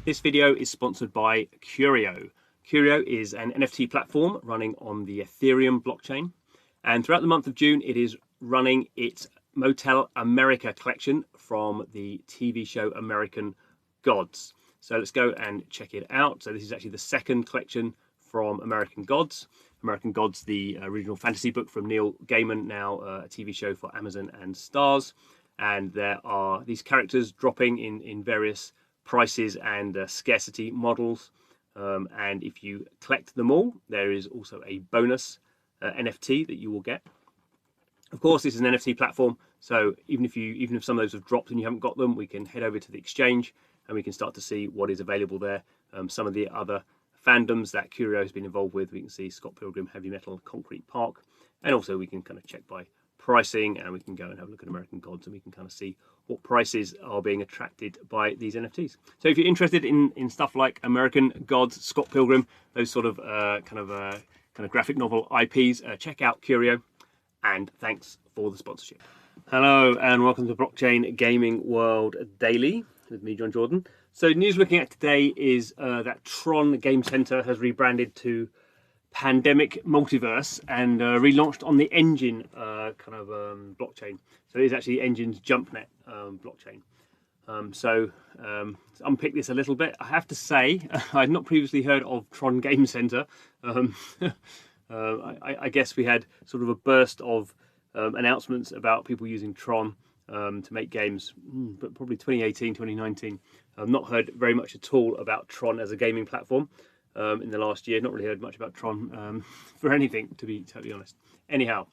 This video is sponsored by Curio. Curio is an NFT platform running on the Ethereum blockchain, and throughout the month of June it is running its Motel America collection from the TV show American Gods. So let's go and check it out. So this is actually the second collection from American Gods. American Gods, the original fantasy book from Neil Gaiman, now a TV show for Amazon and Starz. And there are these characters dropping in various prices and scarcity models. And if you collect them all, there is also a bonus NFT that you will get. Of course, this is an NFT platform, so even if some of those have dropped and you haven't got them, we can head over to the exchange and we can start to see what is available there. Some of the other fandoms that Curio has been involved with, we can see Scott Pilgrim, Heavy Metal, Concrete Park, and also we can kind of check by pricing, and we can go and have a look at American Gods and we can kind of see what prices are being attracted by these NFTs. So if you're interested in stuff like American Gods, Scott Pilgrim, those sort of kind of graphic novel IPs, check out Curio, and thanks for the sponsorship. Hello and welcome to Blockchain Gaming World Daily with me, John Jordan. So news looking at today is that Tron Game Center has rebranded to Pandemic Multiverse and relaunched on the Enjin blockchain. So it is actually Enjin's JumpNet blockchain. To unpick this a little bit, I have to say I had not previously heard of Tron Game Center. I guess we had sort of a burst of announcements about people using Tron to make games, but probably 2018, 2019. I've not heard very much at all about Tron as a gaming platform in the last year. Not really heard much about Tron for anything, to be totally honest. Anyhow,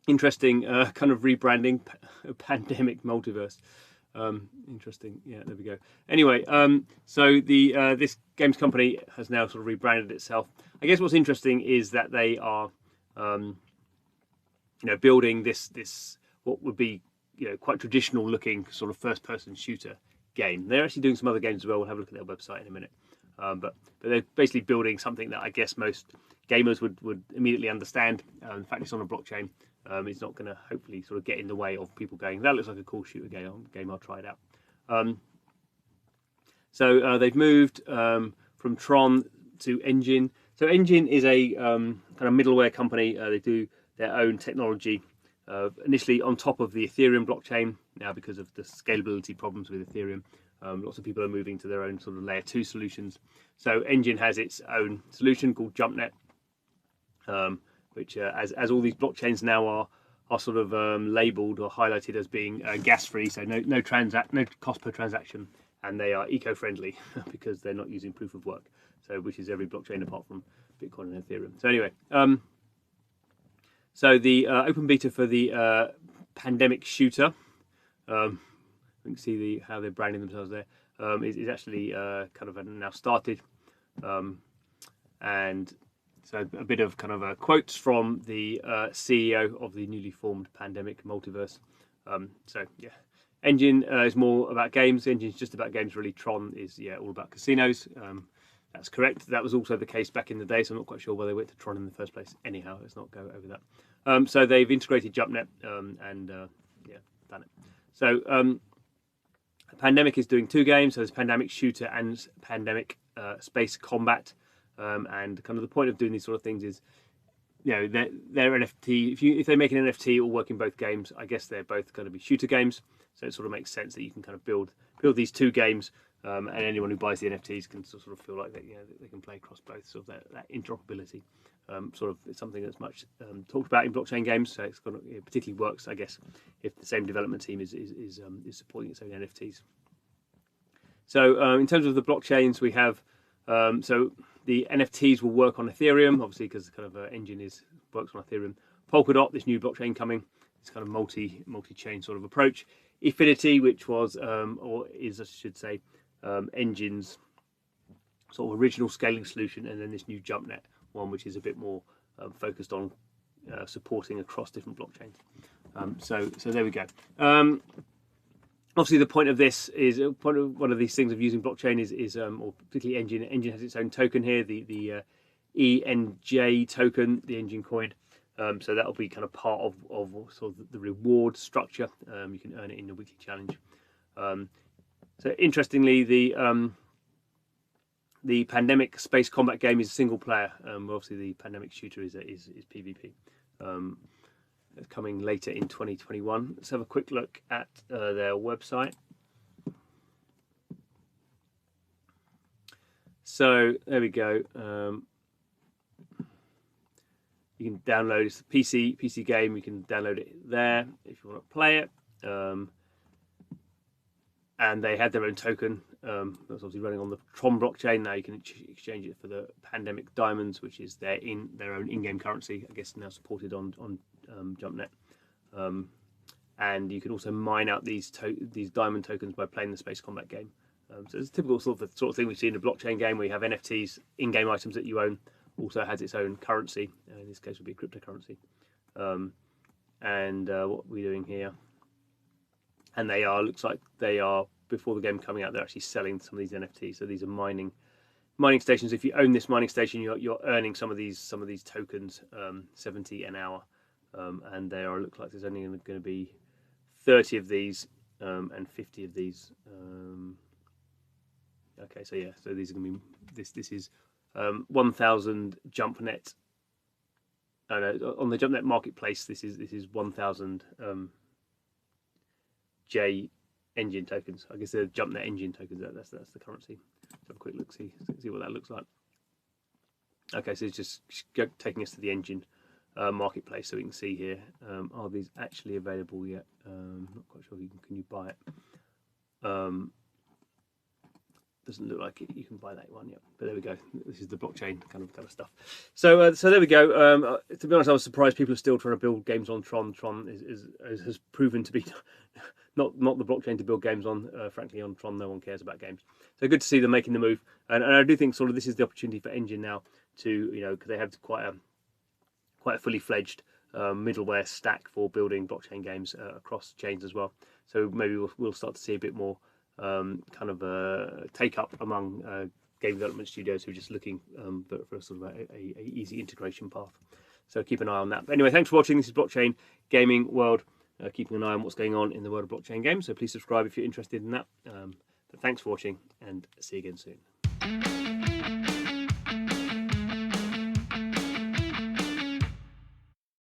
interesting kind of rebranding, Pandemic Multiverse. Interesting. Yeah, there we go. Anyway, so the this games company has now sort of rebranded itself. I guess what's interesting is that they are, building this what would be quite traditional looking sort of first person shooter game. They're actually doing some other games as well. We'll have a look at their website in a minute. But they're basically building something that I guess most gamers would immediately understand. In fact, it's on a blockchain. It's not going to hopefully sort of get in the way of people going, that looks like a cool shooter game, I'll try it out. So they've moved from Tron to Enjin. So Enjin is a kind of middleware company. They do their own technology, initially on top of the Ethereum blockchain. Now, because of the scalability problems with Ethereum, lots of people are moving to their own sort of layer 2 solutions. So Enjin has its own solution called JumpNet, which as all these blockchains now are sort of labeled or highlighted as being gas free, so no cost per transaction, and they are eco-friendly because they're not using proof of work, so which is every blockchain apart from Bitcoin and Ethereum. So anyway, so the open beta for the Pandemic Shooter, you can see how they're branding themselves there, is actually kind of now started, and so a bit of kind of quotes from the CEO of the newly formed Pandemic Multiverse. So yeah, Enjin is more about games. Enjin's just about games really. Tron is all about casinos. That's correct. That was also the case back in the day, so I'm not quite sure why they went to Tron in the first place. Anyhow, let's not go over that. So they've integrated JumpNet and done it. So Pandemic is doing 2 games. So there's Pandemic Shooter and Pandemic Space Combat. And kind of the point of doing these sort of things is, their NFT. If they make an NFT, it will work in both games. I guess they're both going to be shooter games, so it sort of makes sense that you can kind of build these 2 games, and anyone who buys the NFTs can sort of feel like that they can play across both. Sort of that interoperability, sort of it's something that's much talked about in blockchain games. So it's got it particularly works, I guess, if the same development team is supporting its own NFTs. So in terms of the blockchains, we have so the NFTs will work on Ethereum, obviously, because kind of Enjin works on Ethereum. Polkadot, this new blockchain coming, it's kind of multi-chain sort of approach. Efinity, which was or is, I should say, Enjin's sort of original scaling solution, and then this new JumpNet one, which is a bit more focused on supporting across different blockchains. So there we go. Obviously, the point of this is one of these things of using blockchain is or particularly Enjin. Enjin has its own token here, the ENJ token, the Enjin coin. So that'll be kind of part of sort of the reward structure. You can earn it in the weekly challenge. So interestingly, the Pandemic space combat game is single player. Obviously, the Pandemic shooter is PvP. Coming later in 2021. Let's have a quick look at their website. So there we go. You can download, it's a PC game. You can download it there if you want to play it. And they had their own token that's obviously running on the Tron blockchain. Now you can exchange it for the Pandemic Diamonds, which is their own in-game currency. I guess now supported on JumpNet. And you can also mine out these diamond tokens by playing the space combat game. So it's a typical sort of thing we see in a blockchain game where you have NFTs, in-game items that you own, also has its own currency. In this case, would be a cryptocurrency. What we're doing here, and looks like they are, before the game coming out, they're actually selling some of these NFTs. So these are mining stations. If you own this mining station, you're earning some of these tokens, 70 an hour, and looks like there's only going to be 30 of these and 50 of these. Okay, so yeah, so these are going to be this is 1,000 JumpNet. On the JumpNet marketplace, this is 1,000 Enjin tokens. I guess they're JumpNet Enjin tokens. That's the currency. Let's have a quick look, see what that looks like. Okay, so it's just taking us to the Enjin marketplace, so we can see here. Are these actually available yet? Not quite sure. Can you buy it? Doesn't look like it. You can buy that one yet, but there we go. This is the blockchain kind of stuff. So there we go. To be honest, I was surprised people are still trying to build games on Tron. Tron has proven to be not the blockchain to build games on. Frankly, on Tron, no one cares about games. So good to see them making the move, and I do think sort of this is the opportunity for Enjin now to, because they have quite a fully fledged middleware stack for building blockchain games across chains as well. So maybe we'll start to see a bit more take up among game development studios who are just looking for sort of a easy integration path. So keep an eye on that. But anyway, thanks for watching. This is Blockchain Gaming World, keeping an eye on what's going on in the world of blockchain games. So please subscribe if you're interested in that. But thanks for watching, and see you again soon.